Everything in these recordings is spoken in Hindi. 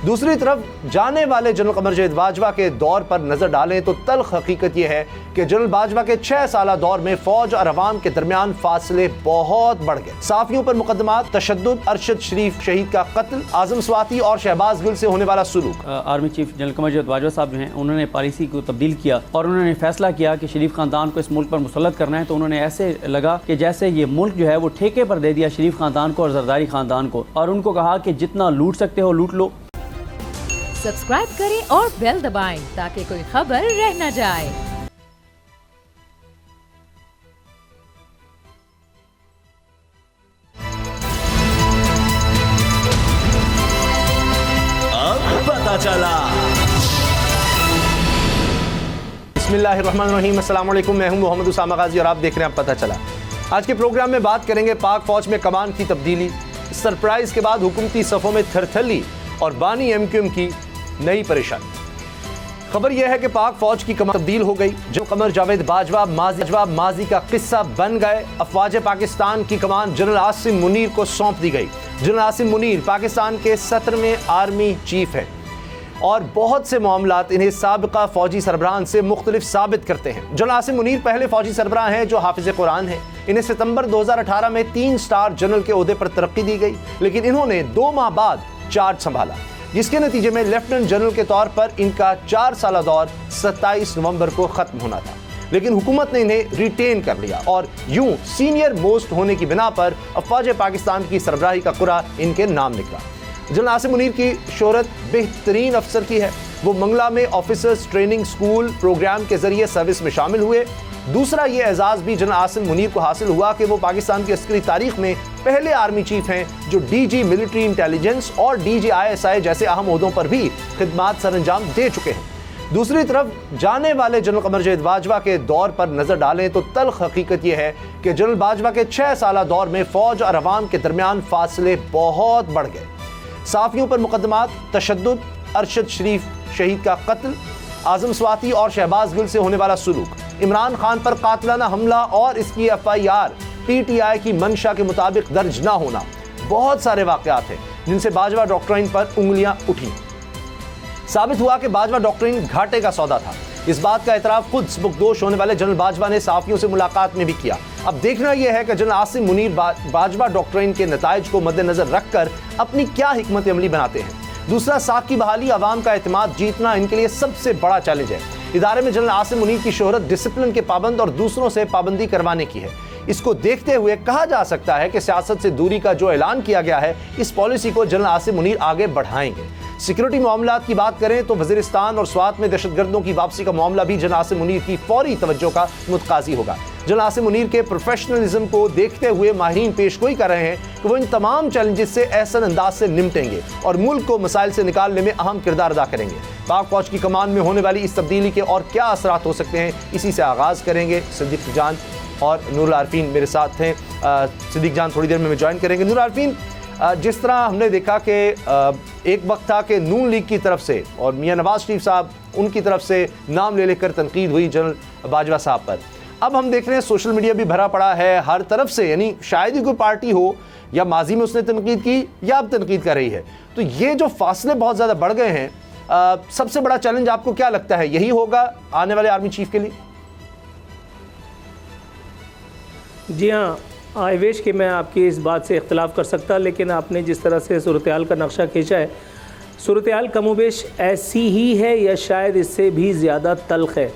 दूसरी तरफ जाने वाले जनरल कमर जावेद बाजवा के दौर पर नजर डालें तो तल्ख हकीकत यह है कि जनरल बाजवा के 6 साल दौर में फौज और अवाम के दरमियान फासले बहुत बढ़ गए। साफियों पर मुकदमात, तशद्दुद, अरशद शरीफ शहीद का कत्ल, आजम स्वाति और शहबाज गिल से होने वाला सुलूक। Army chief general Qamar Javed Bajwa साहब जो हैं उन्होंने पॉलिसी को तब्दील किया और उन्होंने फैसला किया कि शरीफ खानदान को इस मुल्क पर मुसल्लत करना है। तो उन्होंने ऐसे लगा कि जैसे ये मुल्क जो है वो ठेके पर दे दिया शरीफ खानदान को और जरदारी खानदान को, और उनको कहा कि जितना लूट सकते हो लूट लो। सब्सक्राइब करें और बेल दबाएं ताकि कोई खबर रह न जाए। अब पता चला। बिस्मिल्लाहिर्रहमानिर्रहीम, अस्सलाम वालेकुम। मैं हूं मोहम्मद उसामा गाजी और आप देख रहे हैं अब पता चला। आज के प्रोग्राम में बात करेंगे पाक फौज में कमान की तब्दीली, सरप्राइज के बाद हुकूमती सफ़ों में थरथली और बानी एमक्यूएम की नई परेशानी। खबर यह है कि पाक फौज की कमान तब्दील हो गई। जो कमर जावेद बाजवा माजी का किस्सा बन गए। अफवाज पाकिस्तान की कमान जनरल आसिम मुनीर को सौंप दी गई। जनरल आसिम मुनीर पाकिस्तान के 17वें आर्मी चीफ हैं और बहुत से मामलात इन्हें साबिका फौजी सरबराहान से मुख्तलिफ साबित करते हैं। जनरल आसिम मुनीर पहले फौजी सरबराह हैं जो हाफिज कुरान हैं। इन्हें सितंबर 2018 में 3 स्टार जनरल के ओहदे पर तरक्की दी गई, लेकिन इन्होंने 2 माह बाद चार्ज संभाला, जिसके नतीजे में लेफ्टिनेंट जनरल के तौर पर इनका 4 साल दौर 27 नवंबर को खत्म होना था। लेकिन हुकूमत ने इन्हें रिटेन कर लिया और यूं सीनियर मोस्ट होने की बिना पर अफवाज पाकिस्तान की सरबराही का कुरा इनके नाम निकला। जनरल आसिम मुनीर की शोहरत बेहतरीन अफसर की है। वो मंगला में ऑफिसर्स ट्रेनिंग स्कूल प्रोग्राम के जरिए सर्विस में शामिल हुए। दूसरा ये एजाज़ भी जनरल आसिम मुनीर को हासिल हुआ कि वो पाकिस्तान की अस्करी तारीख में पहले आर्मी चीफ हैं जो डीजी मिलिट्री इंटेलिजेंस और डीजी ISI जैसे अहम ओहदों पर भी खिदमात सरअंजाम दे चुके हैं। दूसरी तरफ जाने वाले जनरल कमर जावेद बाजवा के दौर पर नजर डालें तो तल्ख हकीकत यह है कि जनरल बाजवा के 6 साल दौर में फौज और अवाम के दरमियान फासले बहुत बढ़ गए। साफियों पर मुकदमात, तशद्दुद, अरशद शरीफ शहीद का कत्ल, आजम स्वाति और शहबाज गिल से होने वाला सुलूक, इमरान खान पर कातिलाना हमला और इसकी FIR PTI की मंशा के मुताबिक दर्ज ना होना, बहुत सारे वाकयात हैं जिनसे बाजवा डॉक्ट्रिन पर उंगलियां उठी। साबित हुआ कि बाजवा डॉक्ट्रिन घाटे का सौदा था। इस बात का एतराफ खुद सबकदोश होने वाले जनरल बाजवा ने साफियों से मुलाकात में भी किया। अब देखना यह है कि जनरल आसिम मुनीर बाजवा डॉक्ट्रिन के नताइज को मद्देनजर रखकर अपनी क्या हिकमत अमली बनाते हैं। दूसरा, साख की बहाली, अवाम का एतमाद जीतना इनके लिए सबसे बड़ा चैलेंज है। इदारे में जनरल आसिम मुनीर की शोहरत डिसिप्लिन के पाबंद और दूसरों से पाबंदी करवाने की है। इसको देखते हुए कहा जा सकता है कि सियासत से दूरी का जो ऐलान किया गया है, इस पॉलिसी को जनरल आसिम मुनीर आगे बढ़ाएंगे। सिक्योरिटी मामलात की बात करें तो वज़ीरिस्तान और स्वात में दहशतगर्दों की वापसी का मामला भी जनरल आसिम मुनीर की फौरी तवज्जो का मुतकाजी होगा। जनरल आसिम मुनीर के प्रोफेशनलिज्म को देखते हुए माहिरीन पेशगोई कर रहे हैं कि वो इन तमाम चैलेंजेस से एहसन अंदाज से निपटेंगे और मुल्क को मसाइल से निकालने में अहम किरदार अदा करेंगे। पाक फौज की कमान में होने वाली इस तब्दीली के और क्या असरात हो सकते हैं, इसी से आगाज़ करेंगे। सिद्दीक जान और नूर आरफीन मेरे साथ हैं। सिद्दीक जान थोड़ी देर में ज्वाइन करेंगे। नूर आरफीन, जिस तरह हमने देखा कि एक वक्त था कि नून लीग की तरफ से और मियां नवाज शरीफ साहब उनकी तरफ से नाम ले लेकर तनकीद हुई जनरल बाजवा साहब पर, अब हम देख रहे हैं सोशल मीडिया भी भरा पड़ा है हर तरफ से, यानी शायद ही कोई पार्टी हो या माजी में उसने तनकीद की या अब तनकीद कर रही है। तो ये जो फासले बहुत ज़्यादा बढ़ गए हैं, सबसे बड़ा चैलेंज आपको क्या लगता है यही होगा आने वाले आर्मी चीफ के लिए? जी हाँ आवेश कि मैं आपकी इस बात से इख्तलाफ कर सकता, लेकिन आपने जिस तरह से सूरत हाल का नक्शा खींचा है, सूरत हाल कमोबेश ऐसी ही है या शायद इससे भी ज़्यादा तल्ख है।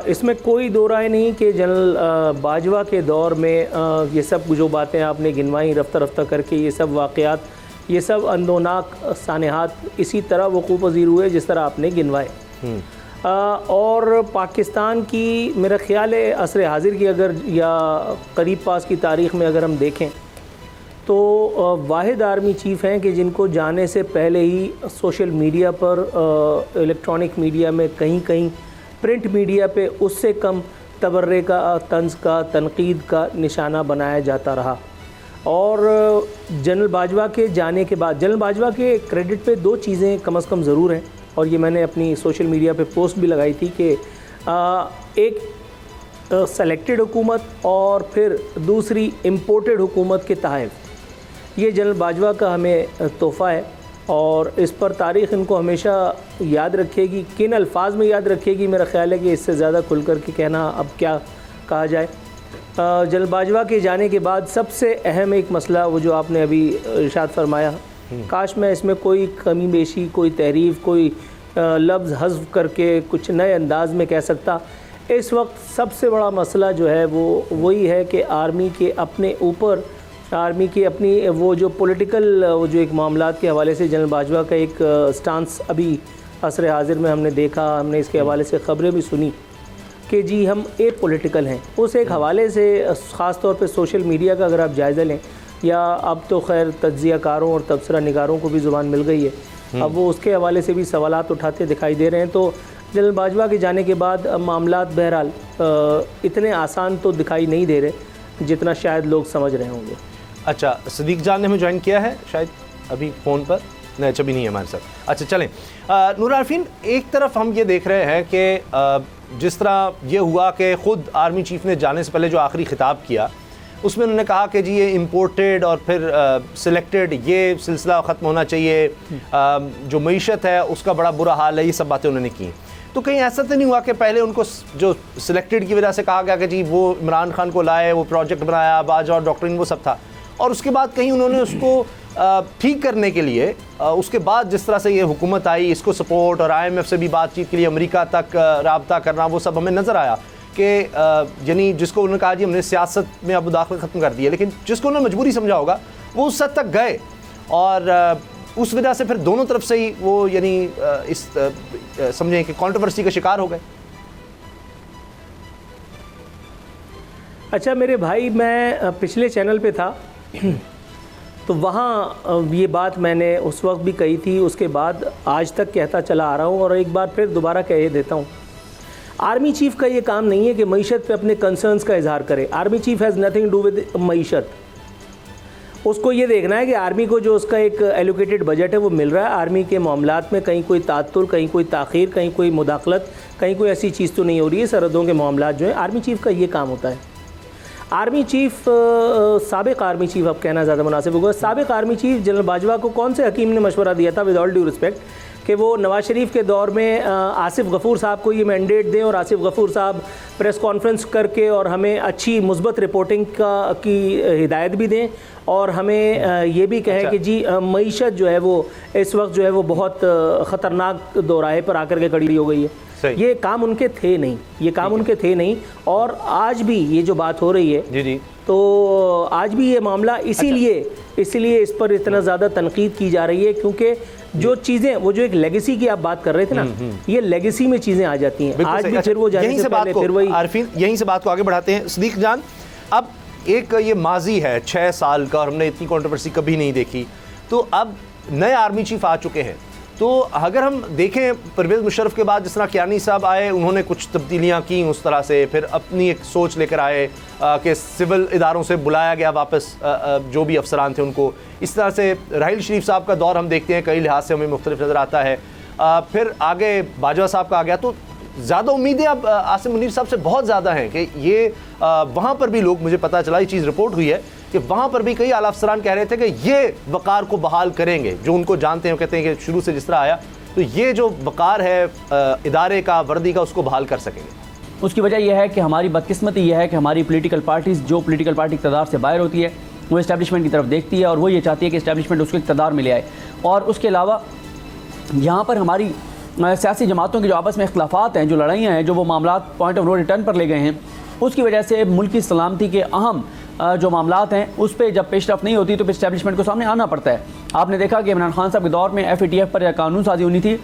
इसमें कोई दो राय नहीं कि जनरल बाजवा के दौर में ये सब जो बातें आपने गिनवाई रफ्ता रफ्ता करके, ये सब वाक़यात, ये सब अंदोनाक सानहात इसी तरह वक़ूफ़ पज़ीर हुए जिस तरह आपने गिनवाए। और पाकिस्तान की मेरा ख़्याल है असर हाजिर की अगर या करीब पास की तारीख़ में अगर हम देखें तो वाहिद आर्मी चीफ़ हैं कि जिनको जाने से पहले ही सोशल मीडिया पर, इलेक्ट्रॉनिक मीडिया में, कहीं कहीं प्रिंट मीडिया पे उससे कम तबर्रे का, तंज़ का, तनकीद का निशाना बनाया जाता रहा। और जनरल बाजवा के जाने के बाद जनरल बाजवा के क्रेडिट पे 2 चीज़ें कम से कम ज़रूर हैं, और ये मैंने अपनी सोशल मीडिया पे पोस्ट भी लगाई थी कि एक सेलेक्टेड हुकूमत और फिर दूसरी इम्पोर्टेड हुकूमत के तहफ़, ये जनरल बाजवा का हमें तोहफ़ा है। और इस पर तारीख़ इनको हमेशा याद रखेगी। किन अल्फाज में याद रखेगी, मेरा ख़्याल है कि इससे ज़्यादा खुल कर के कहना अब क्या कहा जाए। जनरल बाजवा के जाने के बाद सबसे अहम एक मसला वो जो आपने अभी इरशाद फरमाया, काश मैं इसमें कोई कमी बेशी, कोई तहरीफ, कोई लफ्ज़ हज़्फ़ करके कुछ नए अंदाज में कह सकता। इस वक्त सबसे बड़ा मसला जो है वो वही है कि आर्मी के अपने ऊपर, आर्मी की अपनी वो जो पॉलिटिकल वो जो एक मामलात के हवाले से जनरल बाजवा का एक स्टांस अभी असर हाजिर में हमने देखा, हमने इसके हवाले से ख़बरें भी सुनी कि जी हम ए पॉलिटिकल हैं। उस एक हवाले से ख़ास तौर पे सोशल मीडिया का अगर आप जायज़ा लें, या अब तो खैर तज्ज़ियाकारों और तबसरा निगारों को भी ज़ुबान मिल गई है, अब वो उसके हवाले से भी सवालात उठाते दिखाई दे रहे हैं। तो जनरल बाजवा के जाने के बाद मामलात बहरहाल इतने आसान तो दिखाई नहीं दे रहे जितना शायद लोग समझ रहे होंगे। अच्छा, सदीक जान ने हमें ज्वाइन किया है शायद अभी फ़ोन पर, नहीं अच्छा भी नहीं है हमारे साथ। अच्छा चलें, नूर आरफीन, एक तरफ हम ये देख रहे हैं कि जिस तरह ये हुआ कि ख़ुद आर्मी चीफ़ ने जाने से पहले जो आखिरी ख़िताब किया उसमें उन्होंने कहा कि जी ये इम्पोर्टेड और फिर सिलेक्टेड ये सिलसिला ख़त्म होना चाहिए, जो मईशत है उसका बड़ा बुरा हाल है, ये सब बातें उन्होंने की। तो कहीं ऐसा तो नहीं हुआ कि पहले उनको जो सिलेक्टेड की वजह से कहा गया कि जी वो इमरान खान को लाए, वो प्रोजेक्ट बनाया, बाज और डॉक्टरिन वो सब था, और उसके बाद कहीं उन्होंने उसको ठीक करने के लिए उसके बाद जिस तरह से ये हुकूमत आई, इसको सपोर्ट और IMF से भी बातचीत के लिए अमेरिका तक राब्ता करना, वो सब हमें नज़र आया कि यानी जिसको उन्होंने कहा जी हमने सियासत में अब दाखिल ख़त्म कर दिया, लेकिन जिसको उन्होंने मजबूरी समझा होगा वो उस हद तक गए और उस वजह से फिर दोनों तरफ से ही वो यानी इस समझें कि कंट्रोवर्सी का शिकार हो गए। अच्छा मेरे भाई, मैं पिछले चैनल पे था तो वहाँ ये बात मैंने उस वक्त भी कही थी, उसके बाद आज तक कहता चला आ रहा हूँ और एक बार फिर दोबारा कह देता हूँ। आर्मी चीफ़ का ये काम नहीं है कि मईशत पे अपने कंसर्न्स का इजहार करे। Army chief has nothing do with मईशत। उसको ये देखना है कि आर्मी को जो उसका एक एलोकेटेड बजट है वो मिल रहा है, आर्मी के मामलात में कहीं कोई तातुल, कहीं कोई ताख़ीर, कहीं कोई मुदाखलत, कहीं कोई ऐसी चीज़ तो नहीं हो रही है। सरहदों के मामलात जो है आर्मी चीफ़ का ये काम होता है। आर्मी चीफ़, साबिक़ आर्मी चीफ़ अब कहना ज़्यादा मुनासिब होगा, साबिक़ आर्मी चीफ़ जनरल बाजवा को कौन से हकीम ने मशवरा दिया था, विद ऑल ड्यू रिस्पेक्ट, कि वो नवाज़ शरीफ के दौर में आसिफ गफ़ूर साहब को ये मैंडेट दें और आसिफ गफ़ूर साहब प्रेस कॉन्फ्रेंस करके और हमें अच्छी मुस्बत रिपोर्टिंग की हिदायत भी दें और हमें ये भी कहें कि जी मईशत जो है वो इस वक्त जो है वो बहुत ख़तरनाक दोराहे पर आकर के खड़ी हो गई है। ये काम उनके थे नहीं, ये काम उनके थे नहीं। और आज भी ये जो बात हो रही है जी, तो आज भी ये मामला इसीलिए इस पर इतना ज़्यादा तनकीद की जा रही है क्योंकि जो चीज़ें, वो जो एक लेगेसी की आप बात कर रहे थे ना, ये लेगेसी में चीज़ें आ जाती हैं। आज भी फिर वो जाने से पहले फिर वही आरफीन, यहीं से बात को आगे बढ़ाते हैं। सदीक जान, अब एक ये माजी है 6 साल का और हमने इतनी कंट्रोवर्सी कभी नहीं देखी, तो अब नए आर्मी चीफ आ चुके हैं। तो अगर हम देखें परवेज़ मुशर्रफ के बाद जिस तरह कियानी साहब आए, उन्होंने कुछ तब्दीलियाँ की उस तरह से, फिर अपनी एक सोच लेकर आए कि सिविल इदारों से बुलाया गया वापस जो भी अफसरान थे उनको। इस तरह से राहील शरीफ साहब का दौर हम देखते हैं, कई लिहाज से हमें मुख्तलिफ नज़र आता है। फिर आगे बाजवा साहब का आ गया, तो ज़्यादा उम्मीदें अब आसिम मुनीर साहब से बहुत ज़्यादा हैं कि ये वहाँ पर भी लोग, मुझे पता चला, ये चीज़ रिपोर्ट हुई है कि वहाँ पर भी कई आला अफसरान कह रहे थे कि ये वक़ार को बहाल करेंगे, जो उनको जानते हैं, कहते हैं कि शुरू से जिस तरह आया, तो ये जो वक़ार है इदारे का, वर्दी का, उसको बहाल कर सकेंगे। उसकी वजह यह है कि हमारी बदकिस्मती यह है कि हमारी पॉलिटिकल पार्टीज़, जो पॉलिटिकल पार्टी इक़्तिदार से बाहर होती है, वो इस्टेब्लिशमेंट की तरफ देखती है और वो ये चाहती है कि इस्टेब्लिशमेंट उसको इक़्तिदार में ले आए। और उसके अलावा यहाँ पर हमारी सियासी जमातों के जो आपस में इख्तिलाफ़ात हैं, जो लड़ाइयाँ हैं, जो वो मामलात पॉइंट ऑफ नो रिटर्न पर ले गए हैं, उसकी वजह से मुल्क की सलामती के अहम जो मामलात हैं उस पर जब पेशरफ नहीं होती तो फिर इस्टेब्लिशमेंट को सामने आना पड़ता है। आपने देखा कि इमरान खान साहब के दौर में FATF पर कानून साजी होनी थी,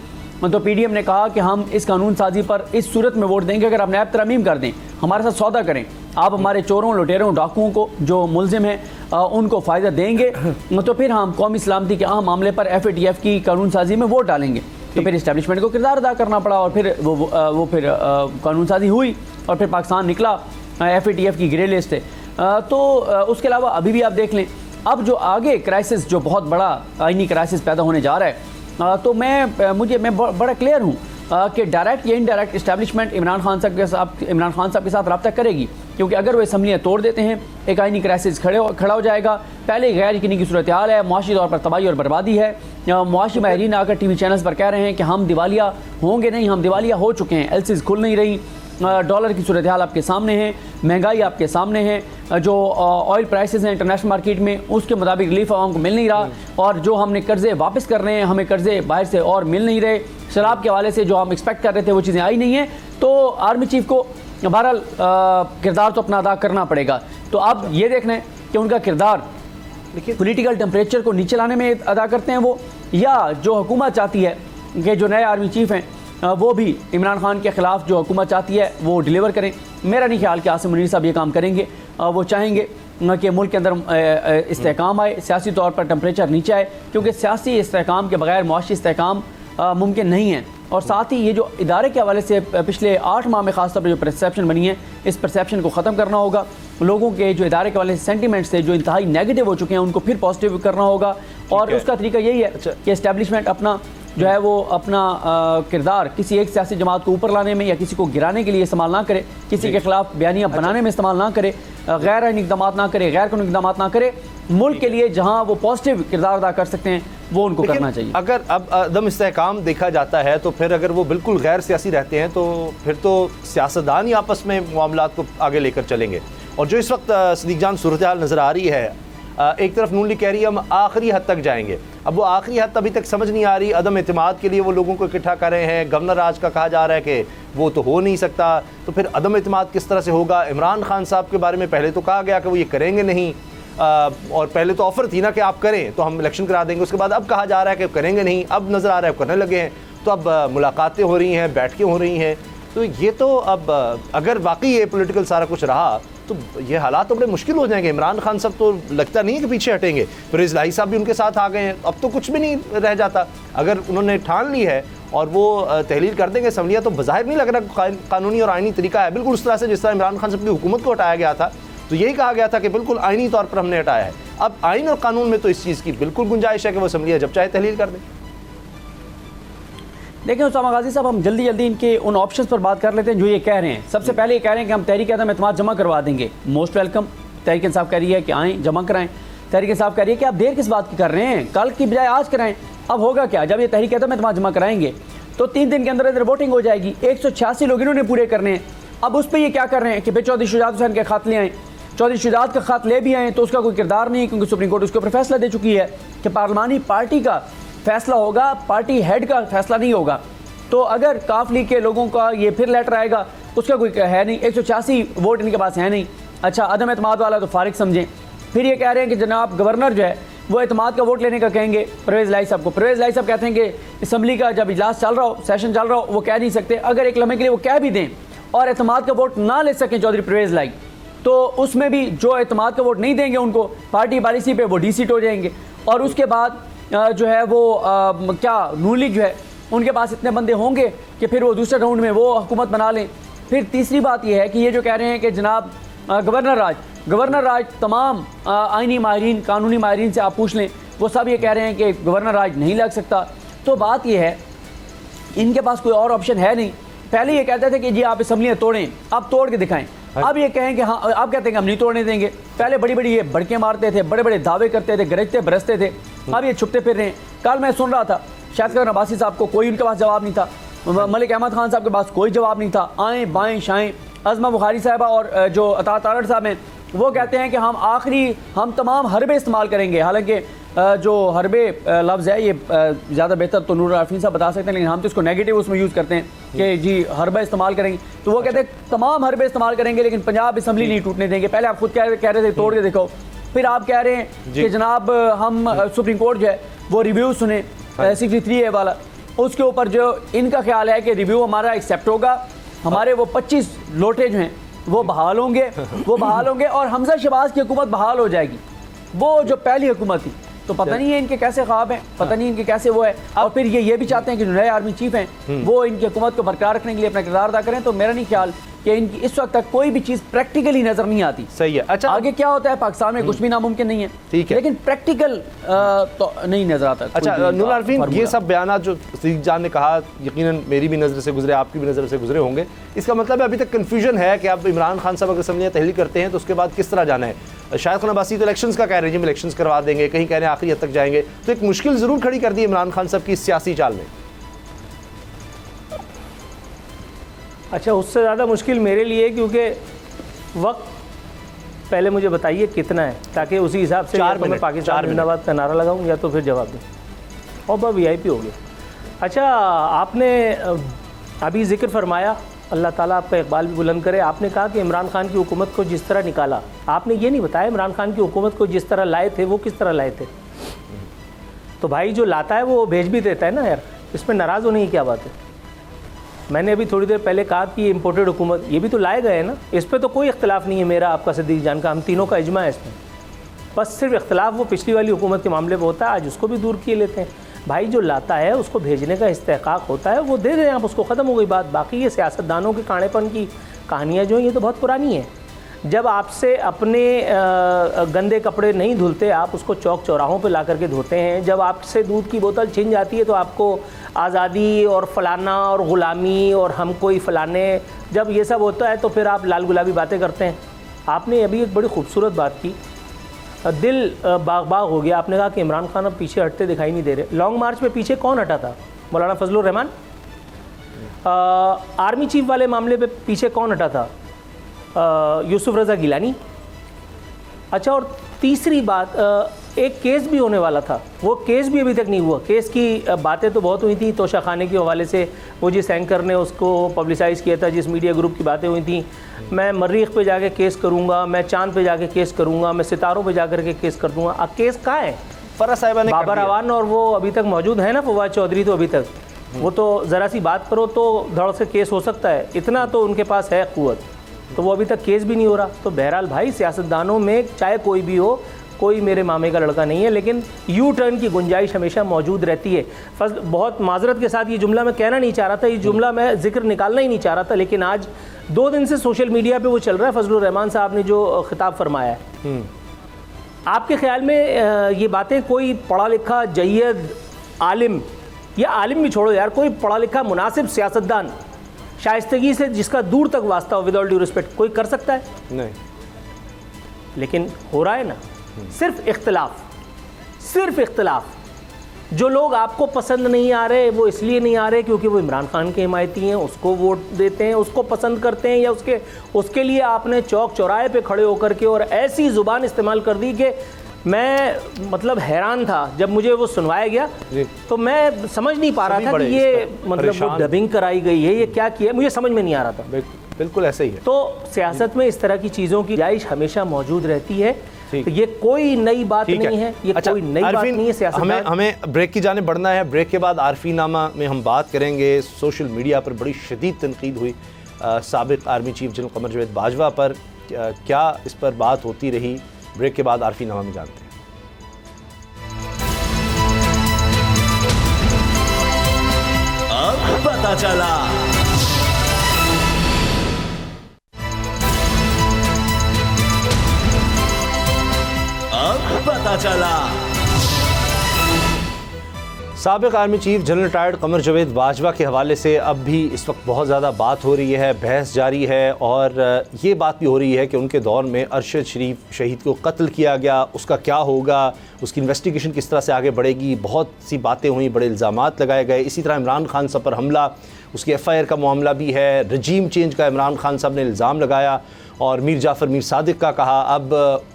तो PDM ने कहा कि हम इस कानून साजी पर इस सूरत में वोट देंगे अगर आप नैब तरमीम कर दें, हमारे साथ सौदा करें, आप हमारे चोरों, लुटेरों, डाकुओं को जो मुलजिम हैं उनको फ़ायदा देंगे, तो फिर हम कौमी सलामती के अहम मामले पर FATF की कानून साजी में वोट डालेंगे। तो फिर इस्टेब्लिशमेंट को किरदार अदा करना पड़ा और फिर वो फिर कानून साजी हुई और फिर पाकिस्तान निकला FATF की ग्रे लिस्ट है। तो उसके अलावा अभी भी आप देख लें, अब जो आगे क्राइसिस, जो बहुत बड़ा आइनी क्राइसिस पैदा होने जा रहा है, तो मैं बड़ा क्लियर हूँ कि डायरेक्ट या इनडायरेक्ट इस्टेब्लिशमेंट इमरान खान साहब के साथ रब्ता करेगी। क्योंकि अगर वो असम्बलियाँ तोड़ देते हैं एक आइनी क्राइसिस खड़ा हो जाएगा। पहले गैर यकीनी की सूरत हाल है, मुआशी तौर पर तबाही और बर्बादी है। मुआशी माहिरीन आकर टीवी चैनल्स पर कह रहे हैं कि हम दिवालिया होंगे नहीं, हम दिवालिया हो चुके हैं। एलसीज खुल नहीं रही, डॉलर की सूरत हाल आपके सामने है, महंगाई आपके सामने है, जो ऑयल प्राइसेस हैं इंटरनेशनल मार्केट में उसके मुताबिक रिलीफ आवाम को मिल नहीं रहा, और जो हमने कर्जे वापस कर रहे हैं हमें कर्जे बाहर से और मिल नहीं रहे। शराब के हवाले से जो हम एक्सपेक्ट कर रहे थे वो चीज़ें आई नहीं हैं। तो आर्मी चीफ को बहरहाल किरदार तो अपना अदा करना पड़ेगा। तो अब ये देखना है कि उनका किरदार पॉलिटिकल टेम्परेचर को नीचे लाने में अदा करते हैं वो, या जो हुकूमत चाहती है कि जो नए आर्मी चीफ हैं वो भी इमरान खान के ख़िलाफ़ जो हुकूमत चाहती है वो डिलीवर करें। मेरा नहीं ख्याल कि आसिम मुनीर साहब ये काम करेंगे। वो चाहेंगे कि मुल्क के अंदर इस्तेहकाम आए, सियासी तौर पर टेम्परेचर नीचे आए, क्योंकि सियासी इस्तेहकाम के बगैर मुआशी इस्तेहकाम मुमकिन नहीं है। और साथ ही ये जो इदारे के हवाले से पिछले 8 माह में ख़ासतौर पर जो परसेप्शन बनी है, इस परसेप्शन को ख़त्म करना होगा। लोगों के जो इदारे के हवाले से सेंटिमेंट्स थे जो इंतहाई नेगेटिव हो चुके हैं उनको फिर पॉजिटिव करना होगा। और उसका तरीका यही है कि इस्टेब्लिशमेंट अपना जो है वो अपना किरदार किसी एक सियासी जमात को ऊपर लाने में या किसी को गिराने के लिए इस्तेमाल ना करे, किसी के खिलाफ बयानियाँ बनाने में इस्तेमाल ना करे, गैर आईनी इक़दाम ना करे, गैर कानूनी इक़दाम ना करे। मुल्क के लिए जहाँ वो पॉजिटिव किरदार अदा कर सकते हैं वो उनको करना चाहिए। अगर अब अदम इस्तेहकाम देखा जाता है तो फिर अगर वो बिल्कुल गैर सियासी रहते हैं तो फिर तो सियासतदान ही आपस में मामलात को आगे लेकर चलेंगे। और जो इस वक्त सदीक जान सूरत हाल नज़र आ रही है, एक तरफ नून लीग कह रही है हम आखिरी हद तक जाएंगे, अब वो आखिरी हद अभी तक समझ नहीं आ रही। अदम एतमाद के लिए वो लोगों को इकट्ठा कर रहे हैं, गवर्नर राज का कहा जा रहा है कि वो तो हो नहीं सकता, तो फिर अदम एतमाद किस तरह से होगा। इमरान खान साहब के बारे में पहले तो कहा गया कि वो ये करेंगे नहीं, और पहले तो ऑफ़र थी ना कि आप करें तो हम इलेक्शन करा देंगे, उसके बाद अब कहा जा रहा है कि करेंगे नहीं, अब नज़र आ रहा है करने लगे हैं। तो अब मुलाकातें हो रही हैं, बैठकें हो रही हैं, तो ये तो अब अगर वाकई ये पॉलिटिकल सारा कुछ रहा तो ये हालात तो बड़े मुश्किल हो जाएंगे। इमरान खान साहब तो लगता नहीं है कि पीछे हटेंगे, फिरोज़ इलाही साहब भी उनके साथ आ गए हैं, अब तो कुछ भी नहीं रह जाता। अगर उन्होंने ठान ली है और वो तहलील कर देंगे असम्बलियाँ, तो बज़ाहिर नहीं लग रहा कानूनी और आइनी तरीका है बिल्कुल उस तरह से जिस तरह इमरान खान साहब की हुकूमत को हटाया गया था। तो यही कहा गया था कि बिल्कुल आइनी तौर पर हमने हटाया है। अब आइन और कानून में तो इस चीज़ की बिल्कुल गुंजाइश है कि वो असम्बलियाँ जब चाहे तहलील कर दें। देखिए उसामा गाजी साहब, हम जल्दी जल्दी इनके उन ऑप्शंस पर बात कर लेते हैं जो ये कह रहे हैं। सबसे पहले ये कह रहे हैं कि हम तहरीक अदम एतमाद जमा करवा देंगे, मोस्ट वेलकम। तहरीक इंसाफ कह रही है कि आएँ जमा कराएं। तहरीक इंसाफ कह रही है कि आप देर किस बात की कर रहे हैं, कल की बजाय आज कराएं। अब होगा क्या, जब ये तहरीक अदम एतमाद जमा कराएंगे तो 3 दिन के अंदर अंदर वोटिंग हो जाएगी। 186 लोग इन्होंने पूरे करने हैं। अब उस पर ये क्या कर रहे हैं कि भाई चौधरी शुजात हुसैन के खत ले आएँ, चौधरी शुजात का खत ले भी आएँ तो उसका कोई किरदार नहीं है, क्योंकि सुप्रीम कोर्ट उसके ऊपर फैसला दे चुकी है कि पार्लिमानी पार्टी का फैसला होगा, पार्टी हेड का फैसला नहीं होगा। तो अगर काफ लीग के लोगों का ये फिर लेटर आएगा उसका कोई है नहीं, 186 वोट इनके पास है नहीं। अच्छा, अदम एतमाद वाला तो फारिग समझें। फिर ये कह रहे हैं कि जनाब गवर्नर जो है वो एतमाद का वोट लेने का कहेंगे परवेज़ इलाही साहब को। परवेज़ इलाही साहब कहते हैं कि असम्बली का जब इजलास चल रहा हो, सेशन चल रहा हो, वो कह नहीं सकते। अगर एक लम्हे के लिए वो कह भी दें और एतमाद का वोट ना ले सकें चौधरी परवेज़ इलाही, तो उसमें भी जो एतमाद का वोट नहीं देंगे उनको पार्टी पॉलिसी पे वो डीसीट हो जाएंगे। और उसके बाद जो है वो क्या नून लीग जो है उनके पास इतने बंदे होंगे कि फिर वो दूसरे राउंड में वो हुकूमत बना लें। फिर तीसरी बात यह है कि ये जो कह रहे हैं कि जनाब गवर्नर राज तमाम आइनी माहिरीन, कानूनी माहिरीन से आप पूछ लें, वो सब ये कह रहे हैं कि गवर्नर राज नहीं लग सकता। तो बात यह है इनके पास कोई और ऑप्शन है नहीं। पहले ये कहते थे कि जी आप असम्बलियाँ तोड़ें, अब तोड़ के दिखाएं। अब ये कहें कि हाँ, आप कहते हैं कि हम नहीं तोड़ने देंगे। पहले बड़ी बड़ी ये भड़के मारते थे, बड़े बड़े दावे करते थे, गरजते बरसते थे, अब ये छुपते फिर रहे हैं। कल मैं सुन रहा था शायद अब्बासी साहब को कोई उनके पास जवाब नहीं था, मलिक अहमद खान साहब के पास कोई जवाब नहीं था। आएँ बाएँ शाएँ, अज़मा बुखारी साहबा और जो अता तारड़ साहब हैं वो कहते हैं कि हम तमाम हरबे इस्तेमाल करेंगे। हालांकि जो हरबे लफ्ज़ है ये ज़्यादा बेहतर तो नूर आफरीन साहब बता सकते हैं, लेकिन हम तो इसको नेगेटिव उसमें यूज़ करते हैं कि जी हरबा इस्तेमाल करेंगे। तो वो कहते हैं तमाम हरबे इस्तेमाल करेंगे लेकिन पंजाब असम्बली नहीं टूटने देंगे। पहले आप खुद कह रहे थे तोड़ के देखो, फिर आप कह रहे हैं कि जनाब हम सुप्रीम कोर्ट जो है वो रिव्यू सुने 63A वाला, उसके ऊपर जो इनका ख्याल है कि रिव्यू हमारा एक्सेप्ट होगा, हमारे वो 25 लोटे जो हैं वो बहाल होंगे और हमजा शहबाज की हुकूमत बहाल हो जाएगी, वो जो पहली हुकूमत थी। तो पता नहीं है इनके कैसे ख्वाब हैं, पता नहीं इनके कैसे वो है। और फिर ये भी चाहते हैं कि जो नए आर्मी चीफ हैं वो इनकी हुकूमत को बरकरार रखने के लिए अपना किरदार अदा करें। तो मेरा नहीं ख्याल कि इनकी इस वक्त तक कोई भी चीज़ प्रैक्टिकली नज़र नहीं आती। सही है। अच्छा, आगे क्या होता है, पाकिस्तान में कुछ भी नामुमकिन नहीं है, ठीक है, लेकिन प्रैक्टिकल तो नहीं नजर आता। अच्छा नूर आरफीन, ये सब बयान जो सदीक जान ने कहा यकीनन मेरी भी नज़र से गुजरे, आपकी भी नज़र से गुजरे होंगे, इसका मतलब है अभी तक कन्फ्यूजन है कि अब इमरान खान साहब अगर असम्बलियाँ तहलील करते हैं तो उसके बाद किस तरह जाना है। शायद खान अब्बासी तो इलेक्शंस का कह रहे हैं, इलेक्शंस करवा देंगे, कहीं कह रहे हैं आखिरी हद तक जाएंगे, तो एक मुश्किल ज़रूर खड़ी कर दी इमरान खान साहब की इस सियासी चाल में। अच्छा, उससे ज़्यादा मुश्किल मेरे लिए, क्योंकि वक्त पहले मुझे बताइए कितना है, ताकि उसी हिसाब से या तो मैं पाकिस्तान जिंदाबाद का नारा लगाऊं या तो फिर जवाब दूं, और वह VIP हो गया। अच्छा, आपने अभी जिक्र फरमाया, अल्लाह ताला आपका इकबाल भी बुलंद करे, आपने कहा कि इमरान खान की हुकूमत को जिस तरह निकाला, आपने ये नहीं बताया इमरान खान की हुकूमत को जिस तरह लाए थे वो किस तरह लाए थे। तो भाई जो लाता है वो भेज भी देता है ना यार, इसमें नाराज़ होने की क्या बात है। मैंने अभी थोड़ी देर पहले कहा कि इम्पोर्टेड हुकूमत, ये भी तो लाए गए हैं ना, इस पर तो कोई इख्तलाफ नहीं है मेरा, आपका, सदीक जान का, हम तीनों का इजमा है इसमें। बस सिर्फ इख्तलाफ वो पिछली वाली हुकूमत के मामले में होता है, आज उसको भी दूर किए लेते हैं। भाई जो लाता है उसको भेजने का इस्तेहकाक होता है, वो दे दें आप उसको, ख़त्म हो गई बात। बाकी ये सियासतदानों के कांडेपन की कहानियाँ जो हैं ये तो बहुत पुरानी है। जब आपसे अपने गंदे कपड़े नहीं धुलते, आप उसको चौक चौराहों पे ला करके धोते हैं। जब आपसे दूध की बोतल छिन जाती है तो आपको आज़ादी और फलाना और ग़ुलामी और हम कोई फ़लाने, जब ये सब होता है तो फिर आप लाल गुलाबी बातें करते हैं। आपने अभी एक बड़ी खूबसूरत बात की, दिल बाग बाग हो गया। आपने कहा कि इमरान खान अब पीछे हटते दिखाई नहीं दे रहे। लॉन्ग मार्च में पीछे कौन हटा था? मौलाना फजलुर रहमान। आर्मी चीफ वाले मामले पे पीछे कौन हटा था? यूसुफ रज़ा गिलानी। अच्छा, और तीसरी बात, एक केस भी होने वाला था, वो केस भी अभी तक नहीं हुआ। केस की बातें तो बहुत हुई थी तोशा खाने के हवाले से, वो जिस एंकर ने उसको पब्लिसाइज़ किया था, जिस मीडिया ग्रुप की बातें हुई थी, मैं मरीख पे जाके केस करूँगा, मैं चांद पे जाके केस करूँगा, मैं सितारों पे जाकर के केस कर दूँगा। अब केस कहाँ है? फरा साहिबा ने बाबर अवान और वो अभी तक मौजूद है ना, फवाद चौधरी, तो अभी तक वो तो ज़रा सी बात करो तो धड़ से केस हो सकता है, इतना तो उनके पास है क़ुव्वत, तो वो अभी तक केस भी नहीं हो रहा। तो बहरहाल भाई, सियासतदानों में चाहे कोई भी हो, कोई मेरे मामे का लड़का नहीं है, लेकिन यू टर्न की गुंजाइश हमेशा मौजूद रहती है। बहुत माजरत के साथ ये जुमला मैं कहना नहीं चाह रहा था, ये जुमला मैं जिक्र निकालना ही नहीं चाह रहा था, लेकिन आज 2 दिन से सोशल मीडिया पे वो चल रहा है। फजलुर रहमान साहब ने जो खिताब फरमाया है, आपके ख्याल में ये बातें कोई पढ़ा लिखा जय्यद आलिम, या आलिम भी छोड़ो यार, कोई पढ़ा लिखा मुनासिब सियासतदान शाइस्तगी से जिसका दूर तक वास्ता हो, विद ऑल ड्यू रिस्पेक्ट, कोई कर सकता है? नहीं। लेकिन हो रहा है ना, सिर्फ इख्तलाफ। जो लोग आपको पसंद नहीं आ रहे, वो इसलिए नहीं आ रहे क्योंकि वो इमरान खान के हिमायती हैं, उसको वोट देते हैं, उसको पसंद करते हैं, या उसके लिए आपने चौक चौराहे पे खड़े होकर के और ऐसी ज़ुबान इस्तेमाल कर दी कि मैं मतलब हैरान था जब मुझे वो सुनवाया गया, तो मैं समझ नहीं पा रहा था कि ये मतलब वो डबिंग कराई गई है, ये क्या किया, मुझे समझ में नहीं आ रहा था। बिल्कुल ऐसे ही है। तो सियासत में इस तरह की चीज़ों की गुंजाइश हमेशा मौजूद रहती है, तो ये कोई नई बात नहीं है, ये कोई नई बात नहीं है। सियासत हमें ब्रेक की जाने बढ़ना है। ब्रेक के बाद आरफी नामा में हम बात करेंगे, सोशल मीडिया पर बड़ी शदीद तनकीद हुई साबिक आर्मी चीफ जनरल कमर जवेद बाजवा पर, क्या इस पर बात होती रही? ब्रेक के बाद आरफी नामा में जानते हैं। अब पता चला। अब पता चला। साबिक आर्मी चीफ जनरल रिटायर्ड कमर जवेद बाजवा के हवाले से अब भी इस वक्त बहुत ज़्यादा बात हो रही है, बहस जारी है, और ये बात भी हो रही है कि उनके दौर में अरशद शरीफ शहीद को कत्ल किया गया, उसका क्या होगा, उसकी इन्वेस्टिगेशन किस तरह से आगे बढ़ेगी। बहुत सी बातें हुई, बड़े इल्ज़ामात लगाए गए। इसी तरह इमरान खान साहब पर हमला, उसकी FIR का मामला भी है, रजीम चेंज का इमरान खान साहब ने इल्ज़ाम लगाया, और मीर जाफ़र मीर सादिक का कहा। अब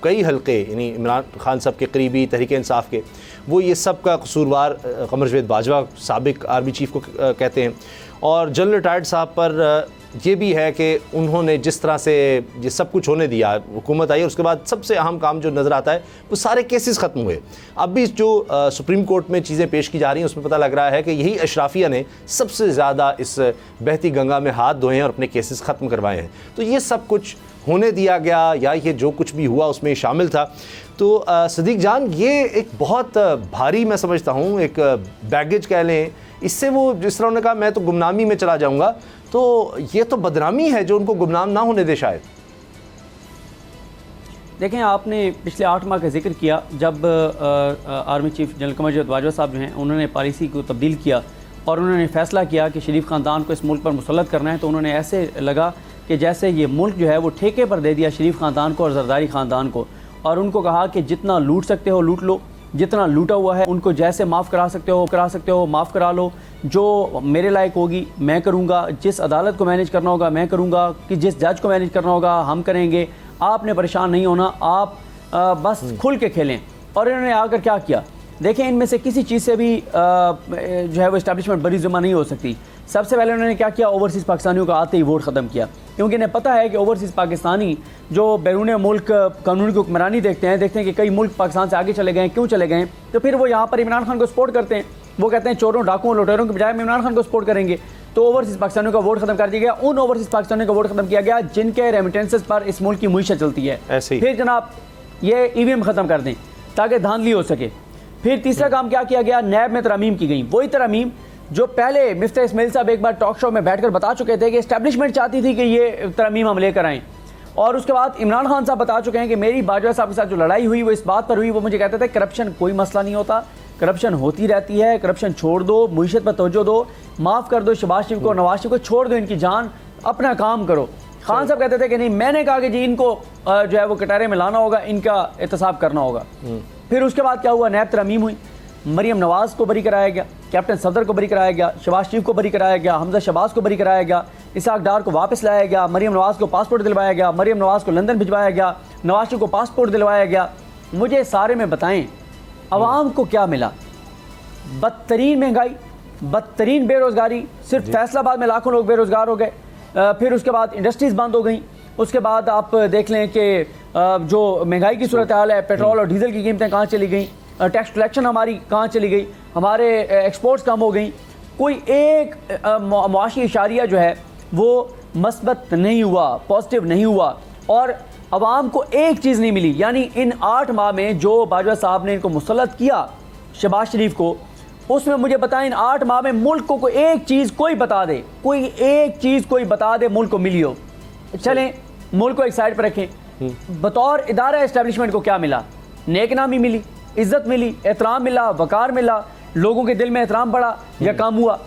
कई हल्के यानी इमरान खान साहब के करीबी तहरीक इंसाफ के, वो ये सब का कसूरवार कमर जवेद बाजवा साबिक आर्मी चीफ को कहते हैं। और जनरल रिटायर्ड साहब पर ये भी है कि उन्होंने जिस तरह से ये सब कुछ होने दिया, हुकूमत आई, उसके बाद सबसे अहम काम जो नज़र आता है वो सारे केसेस ख़त्म हुए। अब भी जो सुप्रीम कोर्ट में चीज़ें पेश की जा रही हैं उसमें पता लग रहा है कि यही अशराफिया ने सबसे ज़्यादा इस बहती गंगा में हाथ धोए हैं और अपने केसेस ख़त्म करवाए हैं। तो ये सब कुछ होने दिया गया या ये जो कुछ भी हुआ उसमें शामिल था। तो सदीक जान, ये एक बहुत भारी, मैं समझता हूँ, एक बैगेज कह लें, इससे वो जिस तरह उन्होंने कहा मैं तो गुमनामी में चला जाऊँगा, तो ये तो बदनामी है जो उनको गुमनाम ना होने दे शायद। देखें, आपने पिछले 8 माह का जिक्र किया जब army chief general Qamar Javed Bajwa साहब जो हैं उन्होंने पॉलिसी को तब्दील किया और उन्होंने फ़ैसला किया कि शरीफ ख़ानदान को इस मुल्क पर मुसल्लत करना है। तो उन्होंने ऐसे लगा कि जैसे ये मुल्क जो है वो ठेके पर दे दिया शरीफ ख़ानदान को और जरदारी ख़ानदान को, और उनको कहा कि जितना लूट सकते हो लूट लो, जितना लूटा हुआ है उनको जैसे माफ़ करा सकते हो माफ़ करा लो, जो मेरे लायक होगी मैं करूँगा, जिस अदालत को मैनेज करना होगा मैं करूँगा, कि जिस जज को मैनेज करना होगा हम करेंगे, आपने परेशान नहीं होना, आप बस खुल के खेलें। और इन्होंने आकर क्या किया, देखें, इनमें से किसी चीज़ से भी जो है वो इस्टेब्लिशमेंट बरी ज़िम्मा नहीं हो सकती। सबसे पहले उन्होंने क्या किया, ओवरसीज़ पाकिस्तानियों का आते ही वोट ख़त्म किया, क्योंकि इन्हें पता है कि ओवरसीज़ पाकिस्तानी जो बैरून मुल्क कानून की हुक्मरानी देखते हैं कि कई मुल्क पाकिस्तान से आगे चले गए, क्यों चले गए, तो फिर वो यहाँ पर इमरान खान को सपोर्ट करते हैं। वो कहते हैं चोरों डाकुओं लुटेरों के बजाय इमरान खान को सपोर्ट करेंगे। तो ओवरसीज़ पाकिस्तानियों का वोट खत्म कर दिया गया। उन ओवरसीज़ पाकिस्तानियों का वोट खत्म किया गया जिनके रेमिटेंसेस पर इस मुल्क की मुईशत चलती है। फिर जनाब ये EVM ख़त्म कर दें ताकि धांधली हो सके। फिर तीसरा काम क्या किया गया, नैब में तरमीम की गई। वही तरमीम जो पहले मिफ्ता इस्माइल साहब एक बार टॉक शो में बैठकर बता चुके थे कि एस्टैब्लिशमेंट चाहती थी कि ये तरमीम हम लेकर आएँ। और उसके बाद इमरान खान साहब बता चुके हैं कि मेरी बाजवा साहब के साथ जो लड़ाई हुई वो इस बात पर हुई, वो मुझे कहते थे करप्शन कोई मसला नहीं होता, करप्शन होती रहती है, करप्शन छोड़ दो, मुईशत पर तवज्जो दो, माफ़ कर दो शहबाज शरीफ को, नवाज शरीफ को, छोड़ दो इनकी जान, अपना काम करो। खान साहब कहते थे कि नहीं, मैंने कहा कि जी इनको जो है वो कटारे में लाना होगा, इनका एहतसाब करना होगा। फिर उसके बाद क्या हुआ, नैब तरमीम हुई, मरियम नवाज़ को बरी कराया गया, कैप्टन सफदर को बरी कराया गया, शहबाज शरीफ को बरी कराया गया, हमजा शहबाज को बरी कराया गया, इसहाक डार को वापस लाया गया, मरियम नवाज़ को पासपोर्ट दिलवाया गया, मरियम नवाज़ को लंदन भिजवाया गया, नवाज शरीफ को पासपोर्ट दिलवाया गया। मुझे सारे में बताएं अवाम को क्या मिला? बदतरीन महंगाई, बदतरीन बेरोज़गारी, सिर्फ फैसलाबाद में लाखों लोग बेरोज़गार हो गए। फिर उसके बाद इंडस्ट्रीज़ बंद हो गई। उसके बाद आप देख लें कि जो महंगाई की सूरत हाल है, पेट्रोल और डीजल की कीमतें कहाँ चली गई, टैक्स कलेक्शन हमारी कहाँ चली गई, हमारे एक्सपोर्ट्स कम हो गई, कोई एक मुआशी इशारिया जो है वो मस्बत नहीं हुआ, पॉजिटिव नहीं हुआ, और अवाम को एक चीज़ नहीं मिली। यानी इन 8 माह में जो बाजवा साहब ने इनको मुसल्लत किया शहबाज शरीफ को, उसमें मुझे बताएं इन 8 माह में मुल्क को कोई एक चीज़ कोई बता दे, कोई एक चीज़ कोई बता दे मुल्क को मिली हो। चलें मुल्क को एक साइड पर रखें, बतौर इदारा एस्टेब्लिशमेंट को क्या मिला? नेक नामी मिली, इज्जत मिली, एहतराम मिला, वकार मिला, लोगों के दिल में एहतराम बढ़ा या काम हुआ?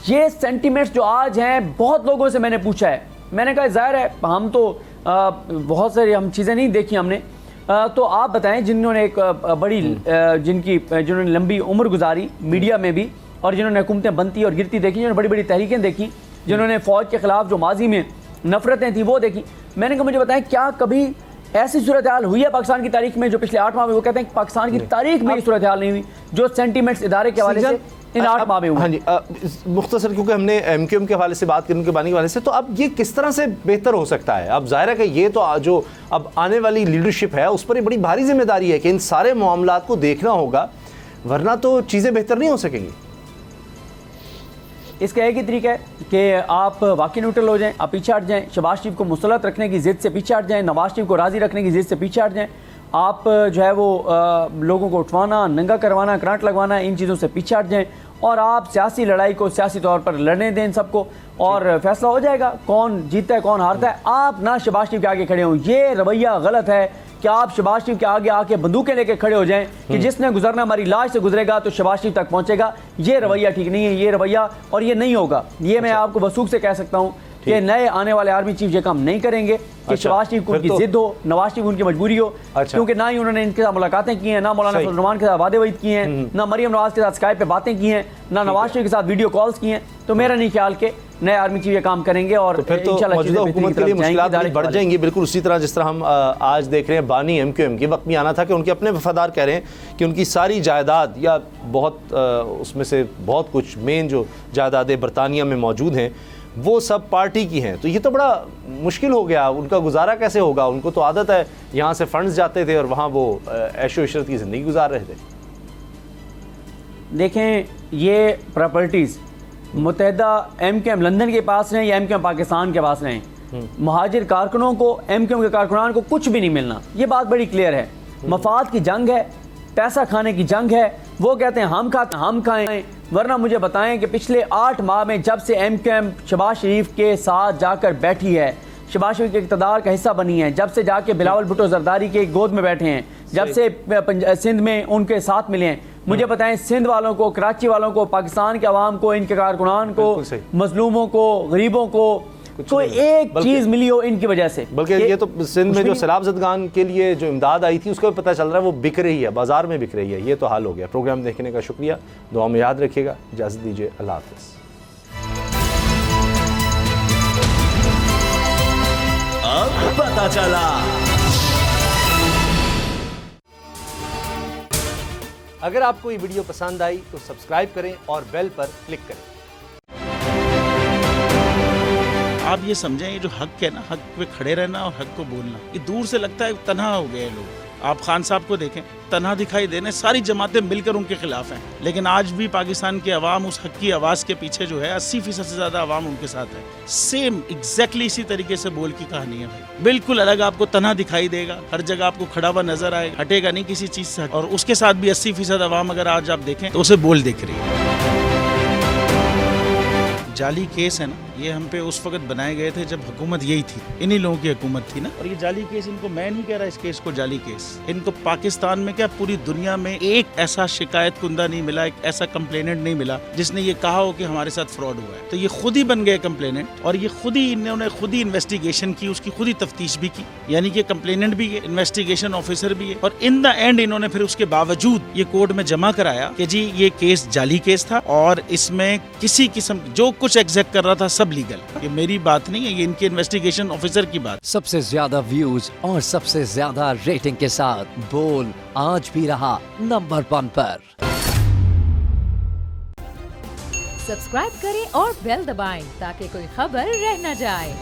ये सेंटिमेंट्स जो आज हैं, बहुत लोगों से मैंने पूछा है, मैंने कहा ज़ाहिर है हम तो बहुत सारी हम चीज़ें नहीं देखी हमने, तो आप बताएं जिन्होंने एक बड़ी जिन्होंने लंबी उम्र गुजारी मीडिया में भी, और जिन्होंने हुकूमतें बनती और गिरती देखी, जिन्होंने बड़ी बड़ी तहरीकें देखी, जिन्होंने फ़ौज के ख़िलाफ़ जो माजी में नफ़रतें थी वो देखी, मैंने कहा मुझे बताएं क्या कभी ऐसी सूरत हाल हुई है पाकिस्तान की तारीख में जो पिछले 8 माह में, वो कहते हैं कि पाकिस्तान की तारीख में ये सूरत हाल नहीं हुई जो सेंटिमेंट्स इदारे के हवाले से इन 8 माह में हुआ? हाँ जी, मुख्तसर क्योंकि हमने MQM के हवाले से बात करने के बानी के हवाले से, तो अब ये किस तरह से बेहतर हो सकता है? अब जाहिर है कि ये तो जो अब आने वाली लीडरशिप है उस पर ये बड़ी भारी जिम्मेदारी है कि इन सारे मामलात को देखना होगा, वरना तो चीज़ें बेहतर नहीं हो सकेंगी। इसका एक ही तरीका है कि आप वाकई न्यूट्रल हो जाएं, आप पीछे हट जाएं, शहबाज शरीफ को मुसल्लत रखने की ज़िद से पीछे हट जाएं, नवाज शरीफ को राज़ी रखने की ज़िद से पीछे हट जाएं, आप जो है वो लोगों को उठवाना, नंगा करवाना, करंट लगवाना, इन चीज़ों से पीछे हट जाएं, और आप सियासी लड़ाई को सियासी तौर पर लड़ने दें इन सबको, और फैसला हो जाएगा कौन जीतता है कौन हारता है। आप ना शहबाज शरीफ के आगे खड़े हों, ये रवैया गलत है कि आप शहबाज शरीफ के आगे आके बंदूकें लेके खड़े हो जाएं कि जिसने गुजरना हमारी लाश से गुजरेगा तो शहबाज शरीफ तक पहुंचेगा। ये रवैया ठीक नहीं है, ये रवैया, और ये नहीं होगा। ये मैं आपको वसूख से कह सकता हूँ कि नए आने वाले आर्मी चीफ ये काम नहीं करेंगे कि शहबाज शरीफ को उनकी जिद हो, नवाज शरीफ उनकी मजबूरी हो, क्योंकि ना ही उन्होंने इनके साथ मुलाकातें की हैं, ना मौलाना फजल रहमान के साथ वादे वईद किए हैं, ना मरियम नवाज के साथ स्काइप पे बातें की हैं, ना नवाज शरीफ के साथ वीडियो कॉल्स की हैं। तो मेरा नहीं ख्याल के नए आर्मी चीफ ये काम करेंगे और तो फिर तो मौजूदा हुकूमत के लिए मुश्किलात बढ़ जाएंगी। बिल्कुल उसी तरह जिस तरह हम आज देख रहे हैं बानी MQM की वक्त में आना था कि उनके अपने वफादार कह रहे हैं कि उनकी सारी जायदाद या बहुत उसमें से बहुत कुछ मेन जो जायदादें बरतानिया में मौजूद हैं वो सब पार्टी की हैं। तो ये तो बड़ा मुश्किल हो गया, उनका गुजारा कैसे होगा? उनको तो आदत है यहाँ से फंड्स जाते थे और वहाँ वो ऐशो इशरत की ज़िंदगी गुजार रहे थे। देखें ये प्रॉपर्टीज़ मुत्तहिदा MQM लंदन के पास रहें या MQM पाकिस्तान के पास रहें, महाजिर कारकुनों को, MQM के कारकुनान को कुछ भी नहीं मिलना। ये बात बड़ी क्लियर है। मफाद की जंग है, पैसा खाने की जंग है। वो कहते हैं हम खाते हम खाएं, वरना मुझे बताएं कि पिछले 8 माह में जब से MQM शहबाज शरीफ के साथ जाकर बैठी है, शहबाज शरीफ के इक़्तिदार का हिस्सा बनी है, जब से जाके बिलावल भुट्टो जरदारी के गोद में बैठे हैं, जब से सिंध में उनके साथ मिले हैं, मुझे बताएं सिंध वालों को, कराची वालों को, पाकिस्तान के अवाम को, इनके कारकुनान को, मजलूमों को, गरीबों को कोई एक चीज मिली हो इनकी वजह से। बल्कि ये तो सिंध में जो सैलाब ज़दगान के लिए जो इमदाद आई थी उसका भी पता चल रहा है वो बिक रही है, बाजार में बिक रही है। ये तो हाल हो गया। प्रोग्राम देखने का शुक्रिया, दुआ में याद रखिएगा। इजाज़त दीजिए, अल्लाह हाफ़िज़। अब पता चला। अगर आपको ये वीडियो पसंद आई तो सब्सक्राइब करें और बेल पर क्लिक करें। आप ये समझें, ये जो हक है ना, हक पे खड़े रहना और हक को बोलना, ये दूर से लगता है तन्हा हो गए लोग। आप खान साहब को देखें, तन्हा दिखाई देने, सारी जमातें मिलकर उनके खिलाफ हैं, लेकिन आज भी पाकिस्तान के अवाम उस हक की आवाज़ के पीछे जो है 80% से ज़्यादा अवाम उनके साथ है। सेम एग्जैक्टली इसी तरीके से बोल की कहानी है भाई। बिल्कुल अलग आपको तन्हा दिखाई देगा, हर जगह आपको खड़ा हुआ नजर आएगा, हटेगा नहीं किसी चीज़ से। और उसके साथ भी 80% अवाम अगर आज आप देखें तो उसे बोल दिख रही है। जाली केस है ना, ये हम पे उस वक्त बनाए गए थे जब हुकूमत यही थी, इन्हीं लोगों की हुकूमत थी ना। और ये जाली केस, इनको मैं नहीं कह रहा इस केस को जाली केस, इनको पाकिस्तान में क्या पूरी दुनिया में एक ऐसा शिकायत कुंदा नहीं मिला, एक ऐसा कंप्लेनेंट नहीं मिला जिसने ये कहा हो कि हमारे साथ फ्रॉड हुआ है। तो ये खुद ही बन गए कंप्लेनेंट और ये खुद ही इन्होंने खुद ही इन्वेस्टिगेशन की, उसकी खुद ही तफ्तीश भी की, यानी कि कंप्लेनेंट भी है, इन्वेस्टिगेशन ऑफिसर भी है। और इन द एंड इन्होंने फिर उसके बावजूद ये कोर्ट में जमा कराया कि जी ये केस जाली केस था और इसमें किसी किस्म जो कुछ एग्जैक्ट कर रहा था सब लीगल। ये मेरी बात नहीं है, ये इनके इन्वेस्टिगेशन ऑफिसर की बात। सबसे ज्यादा व्यूज और सबसे ज्यादा रेटिंग के साथ बोल आज भी रहा नंबर 1 पर। सब्सक्राइब करें और बेल दबाएं ताकि कोई खबर रह न जाए।